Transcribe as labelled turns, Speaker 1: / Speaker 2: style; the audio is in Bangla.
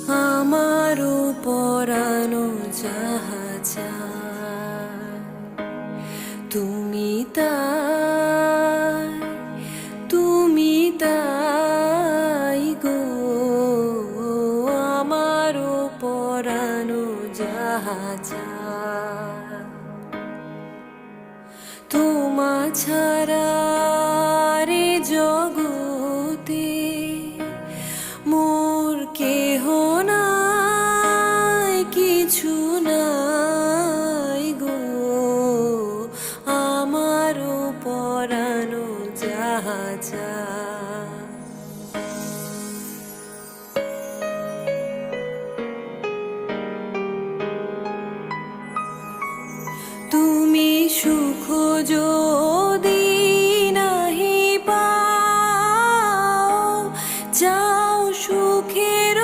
Speaker 1: আমারও পরানো যাহা চায় তুমি তাই, তুমি তাই গো। আমারও পরানো যাহা চায় তোমা ছাড়া